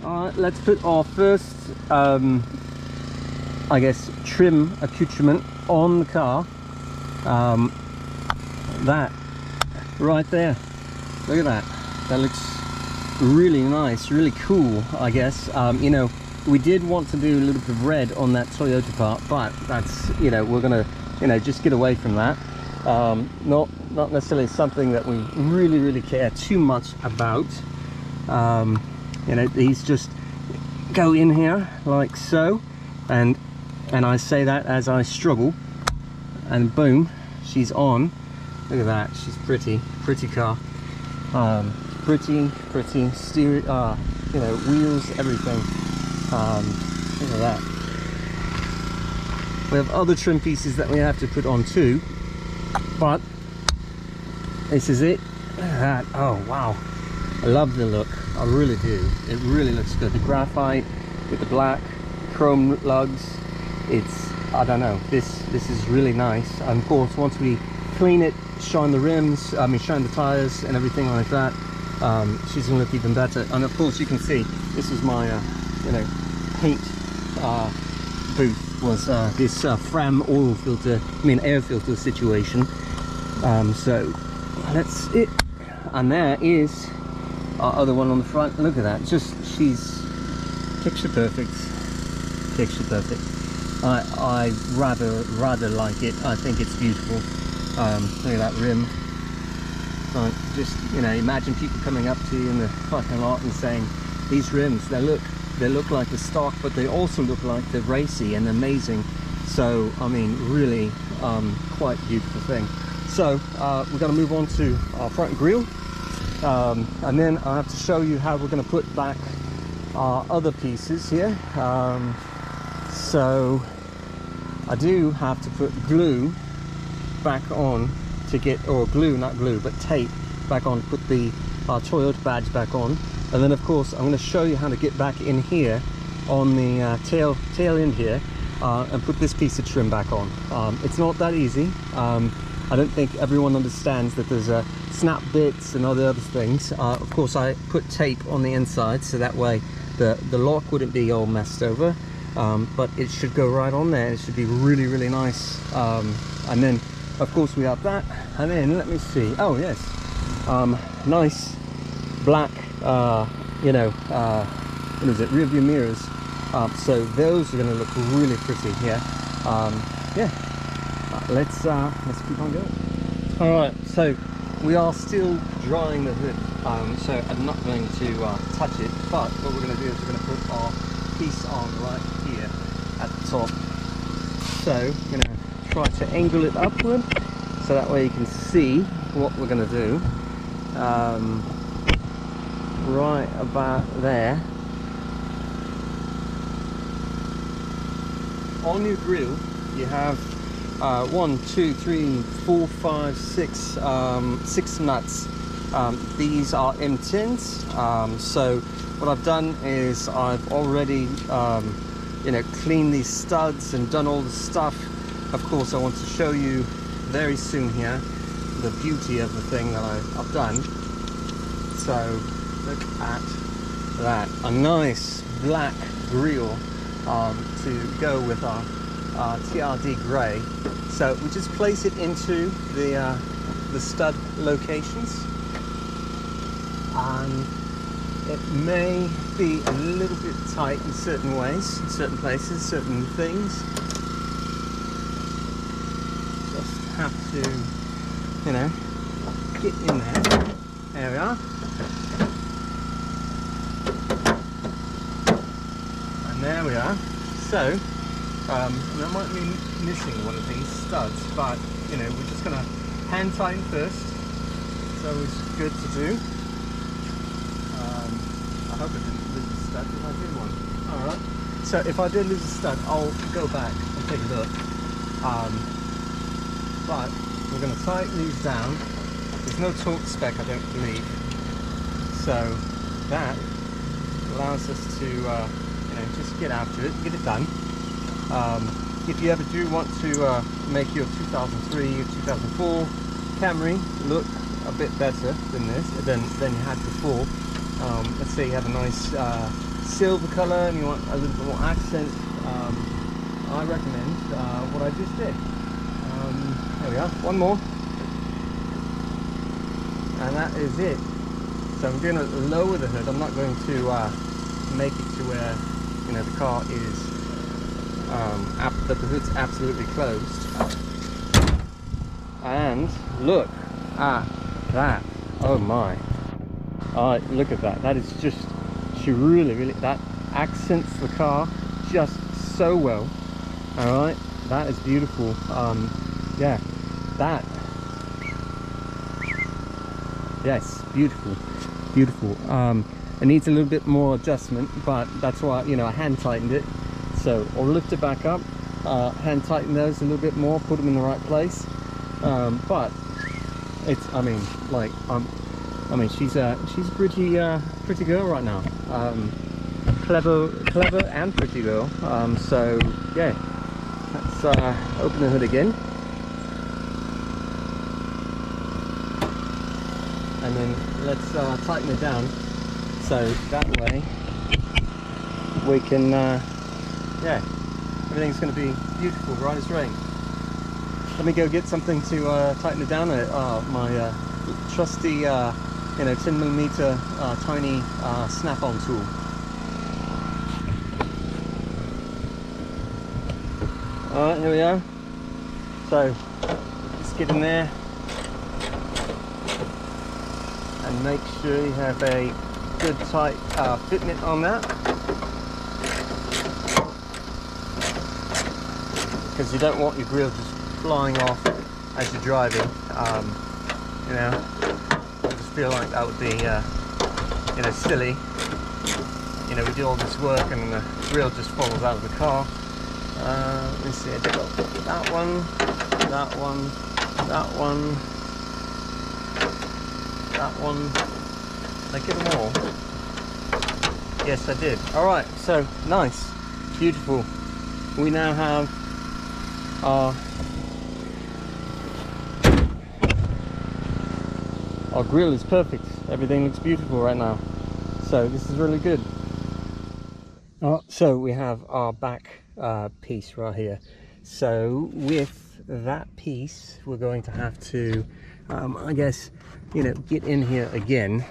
Alright, let's put our first, I guess, trim accoutrement on the car. That right there, look at that. That looks really nice, really cool, I guess. You know, we did want to do a little bit of red on that Toyota part, but that's, you know, we're gonna, you know, just get away from that. Not necessarily something that we really care too much about. You know, these just go in here like so, and I say that as I struggle, and boom, she's on. Look at that, she's pretty car. Pretty steering, you know, wheels, everything. Look at that. We have other trim pieces that we have to put on too, but this is it. Look at that. Oh wow, I love the look, I really do. It really looks good. The graphite with the black chrome lugs, it's, I don't know, this is really nice. And of course, once we clean it, shine the rims, I mean shine the tires and everything like that, she's gonna look even better. And of course, you can see this is my you know, paint booth, was this Fram oil filter, I mean air filter situation. So that's it. And there is our other one on the front. Look at that, just, she's picture perfect. I rather like it. I think it's beautiful. Look at that rim. Just, you know, imagine people coming up to you in the parking lot and saying, these rims, they look like the stock, but they also look like they're racy and amazing. So I mean, really quite beautiful thing. So we're going to move on to our front grille, and then I have to show you how we're going to put back our other pieces here. So I do have to put glue back on to get, or glue, not glue, but tape back on to put the Toyota badge back on. And then of course I'm going to show you how to get back in here on the tail end here, and put this piece of trim back on. It's not that easy. I don't think everyone understands that there's snap bits and other things. Of course I put tape on the inside so that way the lock wouldn't be all messed over, but it should go right on there. It should be really nice. And then of course we have that, and then let me see, oh yes, nice black you know, what is it, rear view mirrors. So those are going to look really pretty. Yeah. Let's keep on going. All right, so we are still drying the hood, so I'm not going to touch it, but what we're going to do is we're going to put our piece on right here at the top. So I'm going to try to angle it upward so that way you can see what we're going to do. Right about there. On your grill you have 1, 2, 3, 4, 5, 6 6 nuts. These are M10s. So what I've done is I've already you know, cleaned these studs and done all the stuff. Of course I want to show you very soon here the beauty of the thing that I've done. So look at that, a nice black grille to go with our TRD grey. So we just place it into the stud locations, and it may be a little bit tight in certain ways, in certain places, certain things. Just have to, you know, get in there. There we are. And there we are. So I might be missing one of these studs, but you know, we're just going to hand tighten first. It's always good to do. I hope I didn't lose a stud. Did I do one? Alright. So if I did lose a stud, I'll go back and take a look. But we're going to tighten these down. There's no torque spec, I don't believe. So that allows us to you know, just get after it, get it done. If you ever do want to make your 2003 or 2004 Camry look a bit better than this, than you had before, let's say you have a nice silver color and you want a little bit more accent, I recommend what I just did. There we are, one more, and that is it. So I'm going to lower the hood. I'm not going to make it to where, you know, the car is that the hood's absolutely closed. And look at that! Oh my! Look at that! That is just, she really, that accents the car just so well. All right, that is beautiful. Yeah, that. Yes, beautiful. It needs a little bit more adjustment, but that's why, you know, I hand tightened it. So I'll lift it back up, hand tighten those a little bit more, put them in the right place. But it's, I mean, like, she's a pretty girl right now. Clever and pretty girl. So yeah, let's open the hood again. And then let's tighten it down, so that way we can, yeah, everything's going to be beautiful, right as rain. Let me go get something to tighten it down. My trusty, you know, 10mm tiny snap-on tool. All right, here we are. So just get in there. And make sure you have a good tight fitment on that, because you don't want your grill just flying off as you're driving. You know, I just feel like that would be you know, silly. You know, we do all this work and the grill just falls out of the car. Let me see, I did that one, that one, that one, that one. Did I get them all? Yes, I did. Alright, so nice, beautiful. We now have our grill is perfect. Everything looks beautiful right now. So this is really good. So we have our back piece right here. So with that piece, we're going to have to, I guess, you know, get in here again.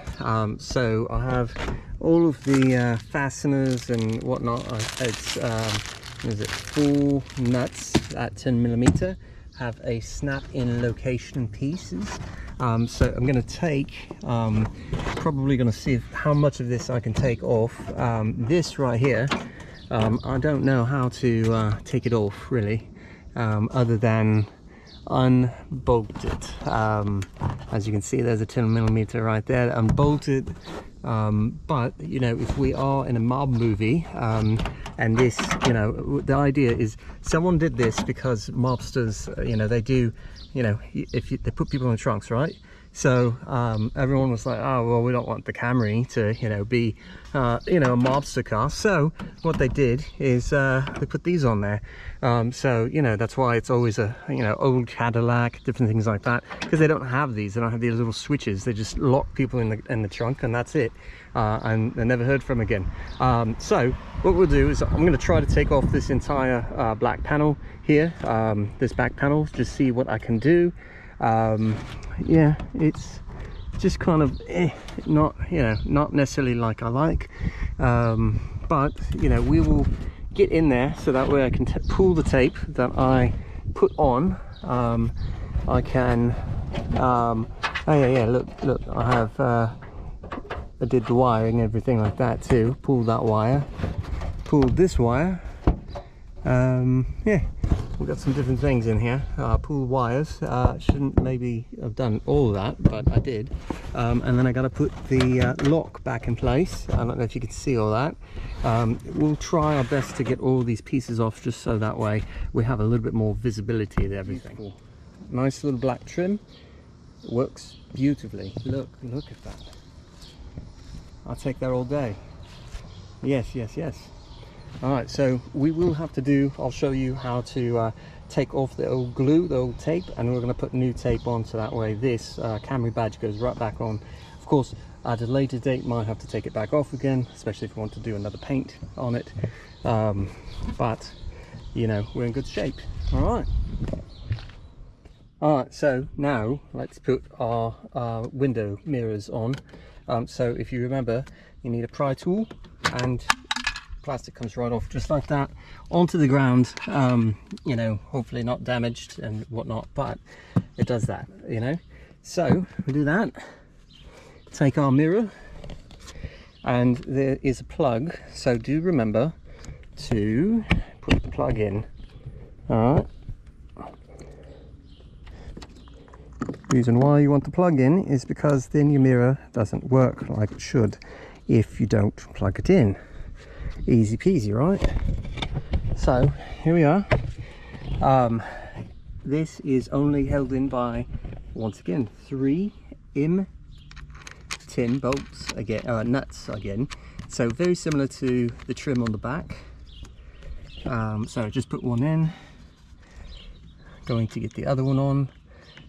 So I have all of the fasteners and whatnot. It's what is it, 4 nuts at 10mm, have a snap-in location pieces. So I'm going to take, probably going to see how much of this I can take off. This right here, I don't know how to take it off really, other than unbolt it. As you can see, there's a 10mm right there, unbolted. But you know, if we are in a mob movie, and this, you know, the idea is someone did this because mobsters, you know, they do, you know, if they put people in the trunks, right? So everyone was like, oh well, we don't want the Camry to, you know, be you know, a mobster car. So what they did is they put these on there. So you know, that's why it's always a, you know, old Cadillac, different things like that, because they don't have these. They don't have these little switches. They just lock people in the trunk, and that's it. And they're never heard from again. So what we'll do is I'm going to try to take off this entire black panel here, this back panel, just see what I can do. Yeah, it's just kind of not, you know, not necessarily like I like, but you know, we will get in there so that way I can pull the tape that I put on. I can oh yeah, look, I have I did the wiring and everything like that too. Pull that wire, pulled this wire. Yeah, we've got some different things in here. Pull wires. Shouldn't maybe have done all of that, but I did. And then I got to put the lock back in place. I don't know if you can see all that. We'll try our best to get all these pieces off, just so that way we have a little bit more visibility of everything. Cool. Nice little black trim. Works beautifully. Look at that. I'll take that all day. Yes. All right, so we will have to do, I'll show you how to take off the old glue, the old tape, and we're going to put new tape on, so that way this Camry badge goes right back on. Of course, At a later date might have to take it back off again, especially if we want to do another paint on it, but you know, we're in good shape. All right, so now let's put our window mirrors on. So if you remember, you need a pry tool, and plastic comes right off just like that onto the ground. You know, hopefully not damaged and whatnot, but it does that, you know. So we do that, take our mirror, and there is a plug, so do remember to put the plug in. All right, reason why you want the plug in is because then your mirror doesn't work like it should if you don't plug it in. Easy peasy, right? So here we are. This is only held in by, once again, 3 M10 bolts again, nuts again. So very similar to the trim on the back. So just put one in, going to get the other one on.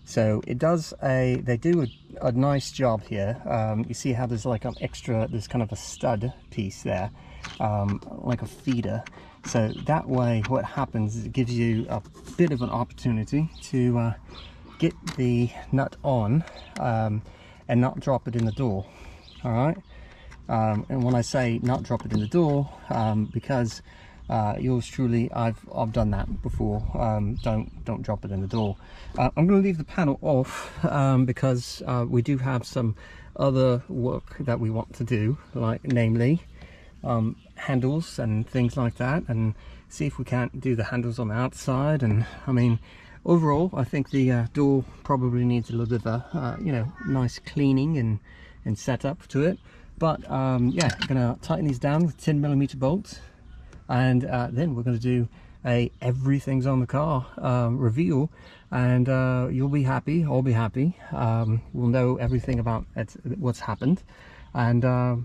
So it does they do a nice job here. You see how there's like an extra, there's kind of a stud piece there, like a feeder. So that way what happens is it gives you a bit of an opportunity to get the nut on and not drop it in the door. All right, and when I say not drop it in the door, because yours truly, I've done that before. Don't drop it in the door. I'm going to leave the panel off because we do have some other work that we want to do, like namely handles and things like that, and see if we can't do the handles on the outside. And I mean, overall I think the door probably needs a little bit of a you know, nice cleaning and setup to it. But yeah, I'm gonna tighten these down with 10mm bolts, and then we're going to do a everything's on the car reveal, and you'll be happy, I'll be happy. We'll know everything about what's happened, and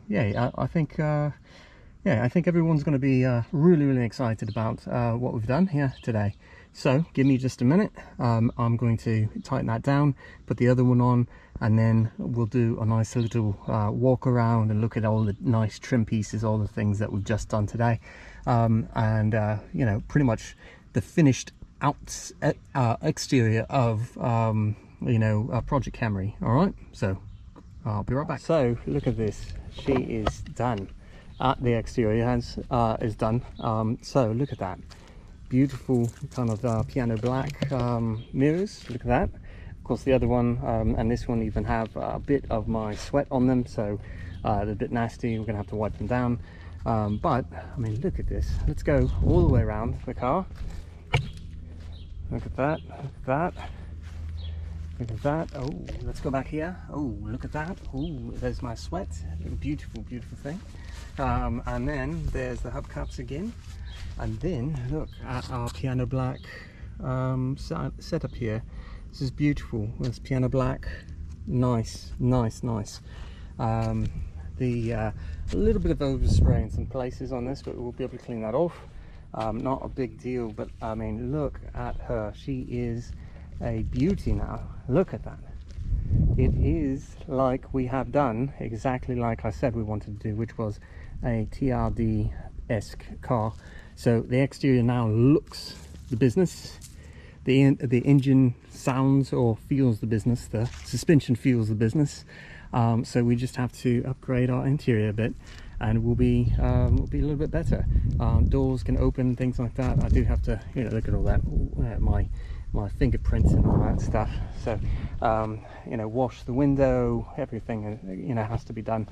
yeah, I think yeah, I think everyone's going to be really excited about what we've done here today. So give me just a minute. I'm going to tighten that down, put the other one on, and then we'll do a nice little walk around and look at all the nice trim pieces, all the things that we've just done today, and you know, pretty much the finished exterior of you know, Project Camry. All right, so I'll be right back. So look at this, she is done. The exterior is done. So look at that, beautiful kind of piano black mirrors. Look at that. Of course, the other one and this one even have a bit of my sweat on them, so they're a bit nasty. We're gonna have to wipe them down, but I mean, look at this. Let's go all the way around the car. Look at that, look at that, look at that. Oh, let's go back here. Oh, look at that. Oh, there's my sweat. Beautiful thing. And then there's the hubcaps again, and then look at our piano black setup here. This is beautiful. This piano black, nice. A little bit of overspray in some places on this, but we'll be able to clean that off. Not a big deal, but I mean, look at her. She is a beauty now. Look at that. It is like we have done exactly like I said we wanted to do, which was a TRD-esque car. So the exterior now looks the business, the engine sounds or feels the business, the suspension feels the business. So we just have to upgrade our interior a bit, and we'll be a little bit better. Doors can open, things like that. I do have to, you know, look at all that, my fingerprints and all that stuff. So you know, wash the window, everything, you know, has to be done.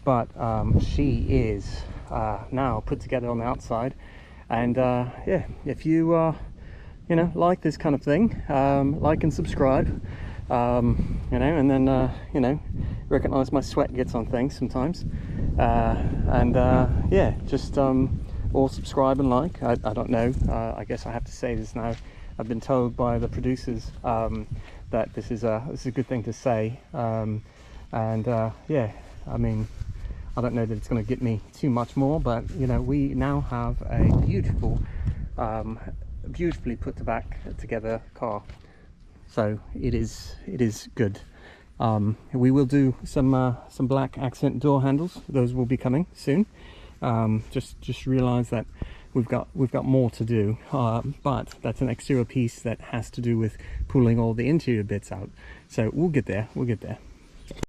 But she is now put together on the outside, and yeah, if you you know, like this kind of thing, like and subscribe, you know, and then you know, recognize my sweat gets on things sometimes, and yeah, just or subscribe and like. I don't know, I guess I have to say this now. I've been told by the producers that this is a good thing to say, and yeah, I mean, I don't know that it's going to get me too much more, but you know, we now have a beautiful, beautifully put back together car. So it is good. We will do some black accent door handles. Those will be coming soon. Just realize that we've got more to do, but that's an exterior piece that has to do with pulling all the interior bits out. So we'll get there.